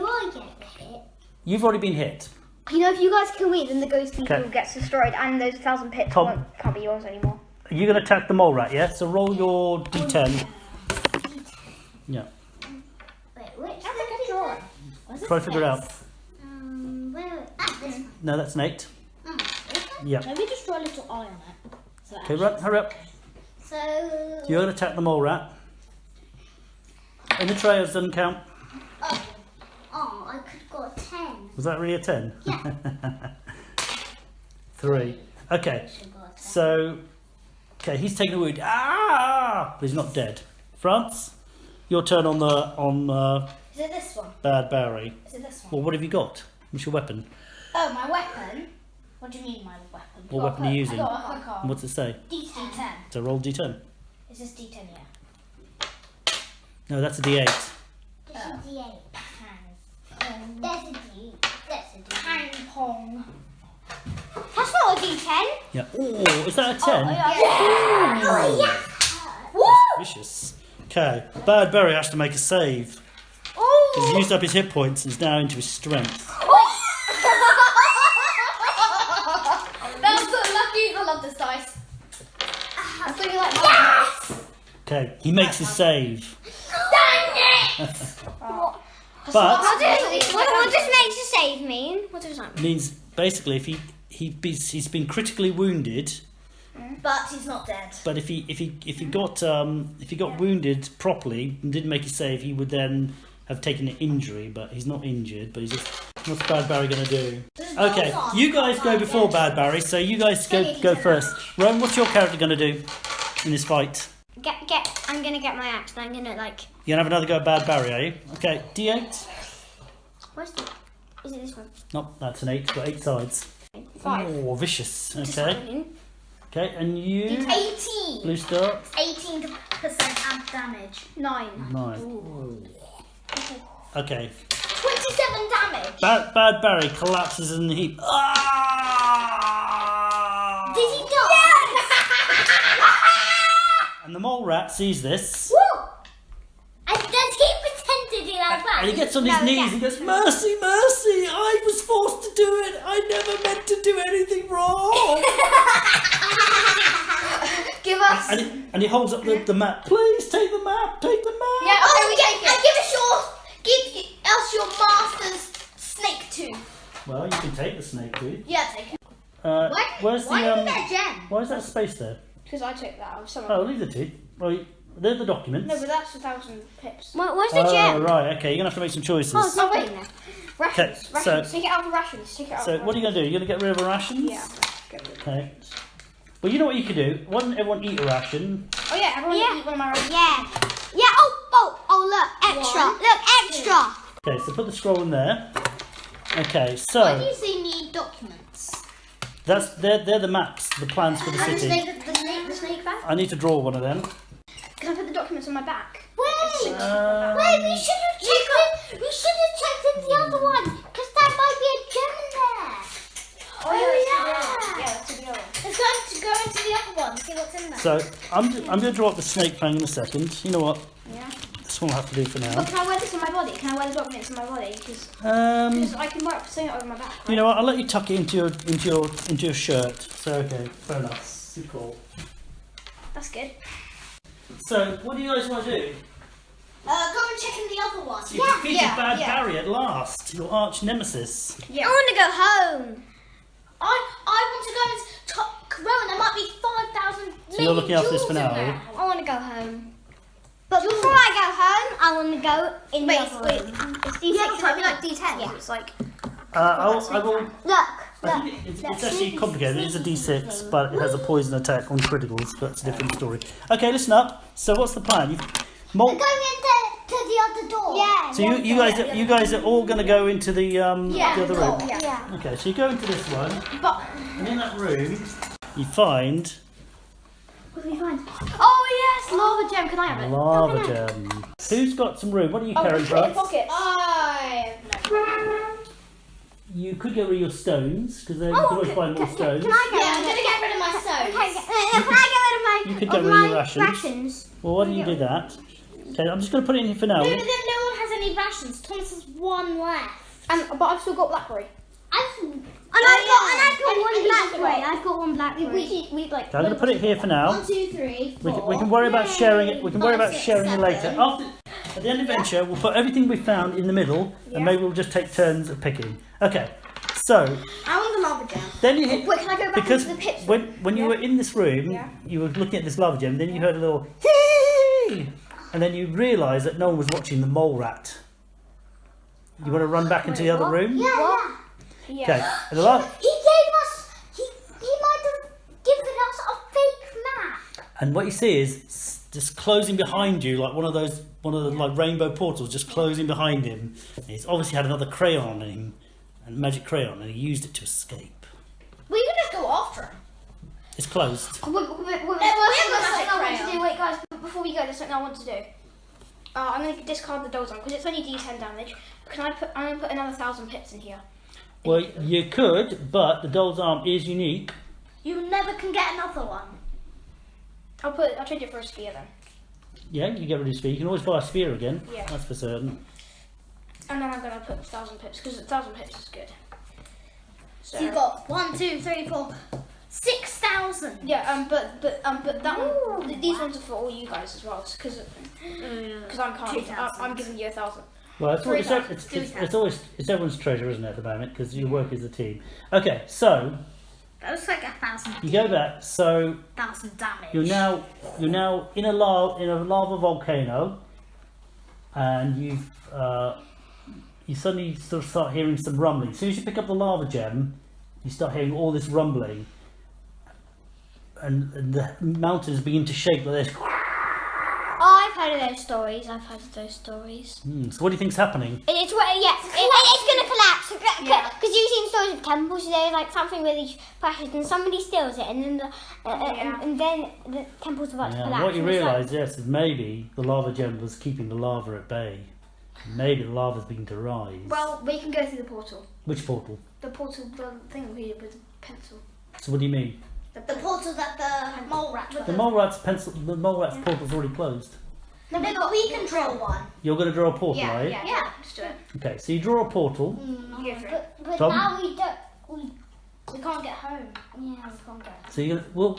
I get the hit? You've already been hit. You know, if you guys kill me, then the ghost people Okay. gets destroyed, and those 1,000 pits Tom. can't be yours anymore. You're going to attack the mole rat, yeah? So roll your d10. Yeah. Wait, which That's a good drawing. Try to figure it out. this one. No, that's an 8. Yeah. Maybe just draw a little eye on it. So Okay, run, hurry up. So, You're going to attack the mole rat. In the trails doesn't count. I could go 10. Was that really a 10? Yeah. 3. Okay. So, okay, he's taking a wound. Ah! But he's not dead. France, your turn on is it this one? Bad Barry. Is it this one? Well, what have you got? What's your weapon? Oh, my weapon? What do you mean, my weapon? What weapon are you using? I got a hook on. What's it say? D10. So roll D10. Is this D10, yeah? No, that's a D8. This is D8. That's a D. That's a D. Pang pong. That's not a D10. Yeah. Oh, is that a 10? Oh, yeah. Vicious. Okay. Bad Berry has to make a save. He's used up his hit points and is now into his strength. That was so lucky. I love this dice. I thought you like Okay, he makes his save. But What does make to save mean? What does that mean? means basically if he's been critically wounded, But he's not dead. but if he got wounded properly and didn't make a save, he would then have taken an injury. But he's not injured. But he's just what's Bad Barry gonna do? Okay, you guys go before Bad Barry, so you guys go first. Ron, what's your character gonna do in this fight? I'm gonna get my axe and I'm gonna like. You're gonna have another go at Bad Barry, are you? Okay, D8. Where's the? Is it this one? No, that's an 8. It's got 8 sides. 5. Oh, vicious. Okay. Disappointing. Okay, and you, 18. Blue Star. 18% add damage. 9. 9. Okay. 27 damage. Bad Barry collapses in the heap. Ah! Did he die? And the mole rat sees this. Woo! And does he pretend to do that well? And he gets on his knees and goes, "Mercy, mercy! I was forced to do it. I never meant to do anything wrong." Give us. and he holds up the map. Please take the map. Take the map. Yeah, okay, we take it. Give us your master's snake tooth. Well, you can take the snake tooth. Yeah, take it. Where's Why the did that gem? Why is that space there? Because I took that. Oh, leave the teeth. Well, they're the documents. No, but that's 1,000 pips. Where's the Oh, gem? right. Okay, you're gonna have to make some choices. Oh, it's not wait. in there. Rations. Okay, so- Take it out of rations. Take it out So of what are you gonna do? You're gonna get rid of the rations? Yeah. Get rid of it. Okay. Well, you know what you could do. Why don't everyone eat a ration? Oh, yeah, everyone Yeah. eat one of my rations. Yeah. Oh, look, extra. One. Look, extra. Okay, so put the scroll in there. Okay, Why do so you say need documents? they're the maps, the plans for the And the city. snake bag? I need to draw one of them. Can I put the documents on my back? Wait! Um, Wait, we should have checked in. We should have checked in the other one, because there might be a gem in there. Oh, yeah. Let's do the other one. Let's go into the other one, see what's in there. So I'm going to draw up the snake fang in a second. You know what? Yeah. This one will have to do for now. But can I wear this on my body? Can I wear the documents on my body? Because I can wear something over my back. Right? You know what? I'll let you tuck it into your shirt. So okay, fair enough. Good call. That's good. So what do you guys want to do? Go and check in the other one. So you defeated Bad Barry at last, your arch nemesis. Yeah. I want to go home. I want to go and Rowan, there might be 5,000 So you're looking after this for now, are you? I want to go home. But before I go home, I want to go in the other room. It's D6. like D10. Yeah. It's like. I will. Look. I think it's actually complicated. It is a D6, but it has a poison attack on criticals. But that's a different story. Okay, listen up. So what's the plan? Going into the other door. Yeah. So you guys are all going to go into the other room. Yeah. Okay, so you go into this one, But and in that room you find what do we find? Oh yes, lava gem. Can I have it? lava gem. Who's got some room? What are you carrying, Brad? Pocket. You could get rid of your stones because you can always find more stones. Can I go? Yeah, I'm gonna get rid of my stones. Can I get rid of my? You could get rid of your rations. Well, why don't you do that? Okay, I'm just going to put it in here for now. No, but then no one has any rations. Thomas has one left. But I've still got blackberry. I've got one blackberry. We like. Okay, I'm going to put it here for now. 1, 2, 3, 4. We can worry about sharing it. We can worry about 5, 6, sharing it later. 7. At the end of the adventure, we'll put everything we found in the middle, and maybe we'll just take turns of picking. Okay. So I want the lava gem. then you hit Wait, can I go back because into the pits? when you were in this room, you were looking at this lava gem. Then you heard a little hee, and then you realised that no one was watching the mole rat. You want to run back into the other room? Yeah. Okay. And the last, He gave us. He might have given us a fake map. and what you see is just closing behind you, like one of the like rainbow portals, just closing behind him. He's obviously had another crayon on him, and magic crayon, and he used it to escape. We can just go after him. It's closed. Wait, there's something I want to do. Wait, guys, before we go, there's something I want to do. I'm going to discard the dolls on because it's only D10 damage. I'm going to put another 1,000 pips in here. Well, you could, but the doll's arm is unique. You never can get another one. I'll trade it for a spear then. Yeah, you get rid of your spear. You can always buy a spear again. Yeah. That's for certain. And then I'm going to put 1,000 pips because 1,000 pips is good. So you got 1, 2, 3, 4, 6,000. Yeah, but that one, these ones are for all you guys as well, because I'm giving you 1,000. Well, it's everyone's treasure, isn't it, at the moment? Because you work as a team. Okay, so That looks like 1,000. you go back. So 1,000 damage. you're now in a lava volcano, and you suddenly sort of start hearing some rumbling. As soon as you pick up the lava gem, you start hearing all this rumbling, and the mountains begin to shake like this. Oh, I've heard of those stories. So what do you think's happening? It's going to collapse. Because you've seen stories of temples. There's like something really precious, and somebody steals it, and then and then the temple's about to collapse. What you realise, yes, is maybe the lava gem was keeping the lava at bay. Maybe the lava's beginning to rise. Well, we can go through the portal. Which portal? The thing we did with the pencil. So what do you mean? The portal that the mole rat. The mole rat's portal's already closed. No, but we can draw one. You're going to draw a portal, Yeah, right? yeah. Let's do it. Okay, so you draw a portal. You go for it. But Tom? now we don't. We can't get home. Yeah, we can't get. So you're well.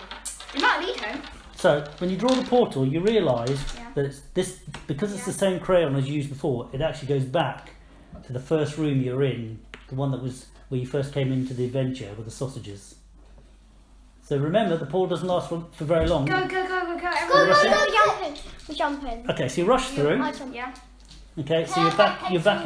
You might lead home. So when you draw the portal, you realise Yeah. that it's this because it's the same crayon as you used before. It actually goes back to the first room you're in, the one that was where you first came into the adventure with the sausages. So remember, the portal doesn't last for very long. Go. We're jumping. Okay, so you rush through. Yeah. Okay, so you're back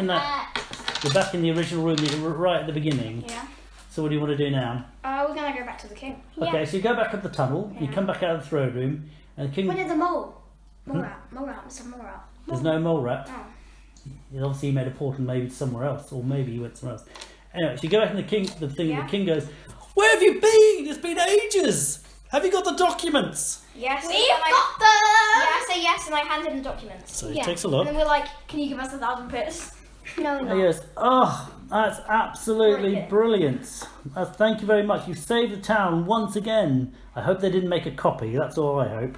in the original room that you were right at the beginning. Yeah. So what do you want to do now? We're going to go back to the king. Okay, so you go back up the tunnel, you come back out of the throne room, and the king. When did the mole? Mole rat, Mr. Mole rat. There's no mole rat. Oh. Obviously, he made a portal maybe somewhere else, or maybe he went somewhere else. Anyway, so you go back in the thing. Yeah. The king goes, "Where have you been? It's been ages. Have you got the documents?" Yes. We've got them. Yeah, I say yes, and I hand him the documents. So he takes a look. And then we're like, can you give us 1,000 bits? No, And no. he goes, "Oh, that's absolutely brilliant. Thank you very much. You've saved the town once again. I hope they didn't make a copy. That's all I hope."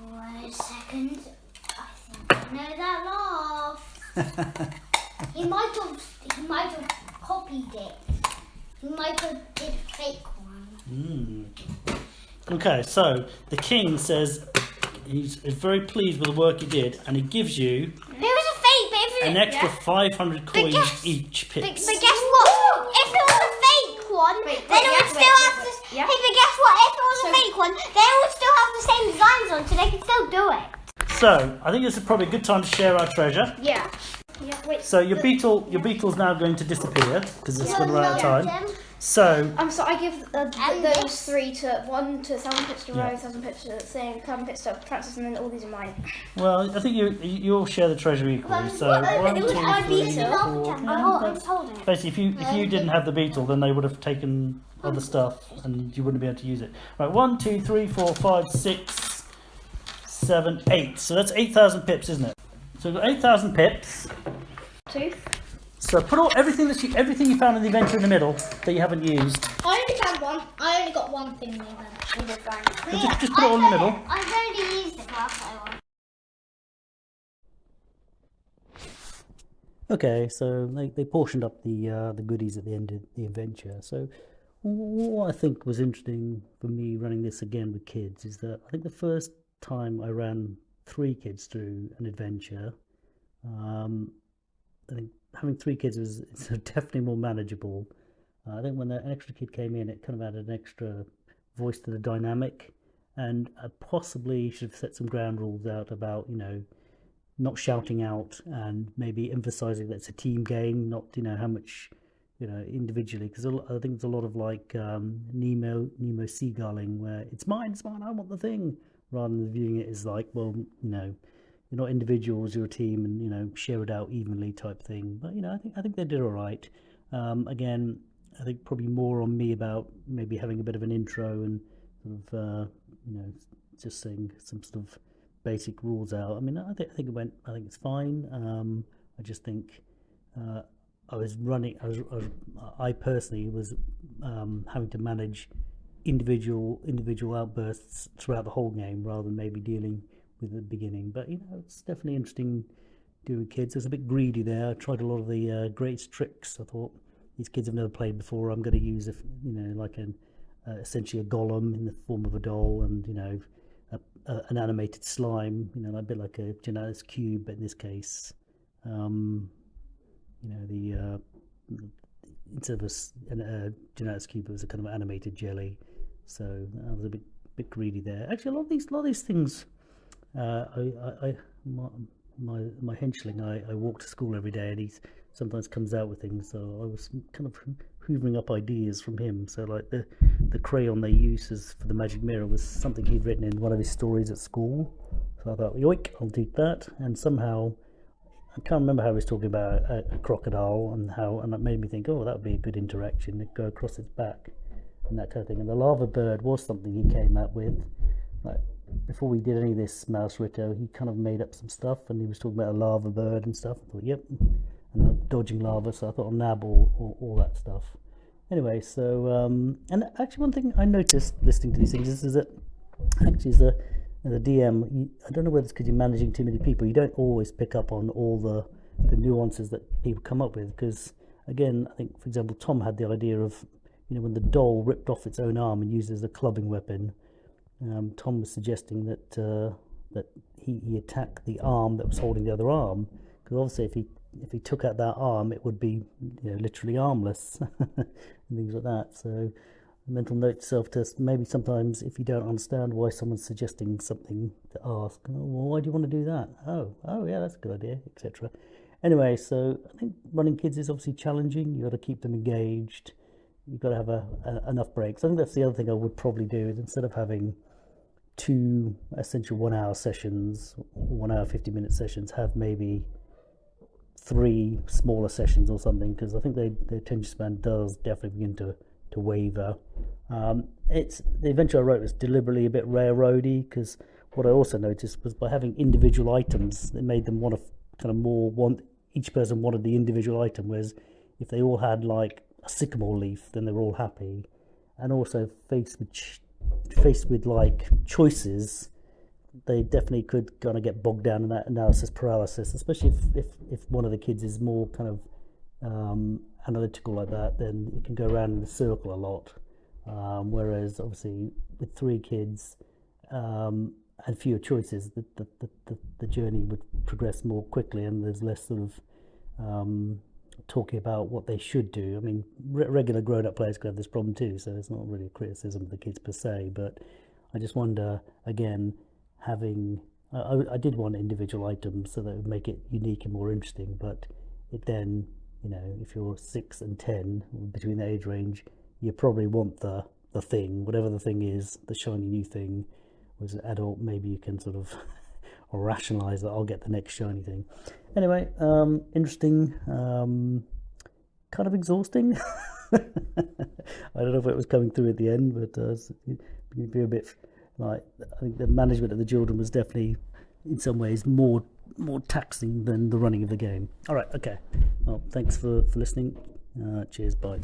Wait a second. I think I know that laugh. He might have copied it. He might have did a fake one. Okay, so the king says he's very pleased with the work he did, and he gives you It was a fake, but if it, an extra 500 coins guess- each. but Pips. guess what? If it was a fake one, then it would still have the. Yeah. Hey, but guess what? If it was a fake one, then it would still have the same designs on, so they could still do it. So I think this is probably a good time to share our treasure. Yeah. Yeah, wait. So your beetle's now going to disappear because it's going to run out of time. So So I give those three to 1,000 pips to Yeah. Rose, 1,000 pips to Thing, 1,000 pips to Francis, and then all these are mine. well, I think you all share the treasure equally. So 1, 2, 3, 4. Basically, if you didn't have the beetle, then they would have taken other stuff, and you wouldn't be able to use it. Right, 1, 2, 3, 4, 5, 6, 7, 8. So that's 8,000 pips, isn't it? So we've got 8,000 pips. Tooth. So put everything you found in the adventure in the middle that you haven't used. I only found one. I only got one thing there. Just put it all in the middle. I've only used the last one. Okay, so they portioned up the goodies at the end of the adventure. So what I think was interesting for me running this again with kids is that I think the first time I ran 3 kids through an adventure, I think having 3 kids was definitely more manageable. I think when an extra kid came in, it kind of added an extra voice to the dynamic, and I possibly should have set some ground rules out about, not shouting out and maybe emphasizing that it's a team game, not, how much, individually, because I think it's a lot of like Nemo seagulling, where it's mine, I want the thing, rather than viewing it as like, well, you're not individuals, you're a team, and share it out evenly type thing. But I think they did all right. Again, I think probably more on me about maybe having a bit of an intro and sort of just saying some sort of basic rules out. I mean, I think it went. I think it's fine. I just think I personally was having to manage individual outbursts throughout the whole game rather than maybe dealing with the beginning. But it's definitely interesting doing kids. I was a bit greedy there. I tried a lot of the greatest tricks. I thought these kids have never played before. I'm going to use like essentially a golem in the form of a doll, and an animated slime, a bit like a Genetics cube, but in this case, instead of a Genetics cube, it was a kind of animated jelly. So I was a bit greedy there. Actually, a lot of these things, my henchling, I walk to school every day, and he sometimes comes out with things. So I was kind of hoovering up ideas from him. So like the crayon they use for the magic mirror was something he'd written in one of his stories at school. So I thought, yoink, I'll do that. And somehow, I can't remember how he was talking about a crocodile and that made me think, oh, that would be a good interaction. It'd go across its back and that kind of thing. And the lava bird was something he came up with. Like before we did any of this Mausritter, he kind of made up some stuff, and he was talking about a lava bird and stuff. I thought, yep, and dodging lava. So I thought I'll nab all that stuff. Anyway, so and actually one thing I noticed listening to these things is that actually as a DM, I don't know whether it's because you're managing too many people, you don't always pick up on all the nuances that people come up with. Because again, I think for example Tom had the idea of when the doll ripped off its own arm and used it as a clubbing weapon. Tom was suggesting that he attacked the arm that was holding the other arm, because obviously if he took out that arm, it would be literally armless and things like that. So mental note to self-test, maybe sometimes if you don't understand why someone's suggesting something, to ask, oh, well, why do you want to do that? Oh yeah, that's a good idea, etc. Anyway, so I think running kids is obviously challenging. You've got to keep them engaged. You've got to have enough breaks. I think that's the other thing I would probably do, is instead of having 2 essential 1 hour sessions, 1 hour 50-minute sessions, have maybe 3 smaller sessions or something, because I think their attention span does definitely begin to waver. The adventure I wrote was deliberately a bit railroady, because what I also noticed was by having individual items, it made them want to kind of want each person wanted the individual item, whereas if they all had like a sycamore leaf, then they were all happy. And also faced with like choices, they definitely could kind of get bogged down in that analysis paralysis, especially if one of the kids is more kind of analytical like that, then it can go around in a circle a lot. Whereas obviously with 3 kids and fewer choices, the journey would progress more quickly, and there's less sort of talking about what they should do. I mean, regular grown-up players could have this problem too, so it's not really a criticism of the kids per se, but I just wonder, again, having I did want individual items so that it would make it unique and more interesting, but it then, if you're 6 and 10, between the age range, you probably want the thing, whatever the thing is, the shiny new thing. As an adult, maybe you can sort of rationalize that I'll get the next shiny thing. Anyway, interesting, kind of exhausting. I don't know if it was coming through at the end, but you'd be a bit like, I think the management of the children was definitely in some ways more taxing than the running of the game. All right, okay. Well, thanks for listening. Cheers, bye.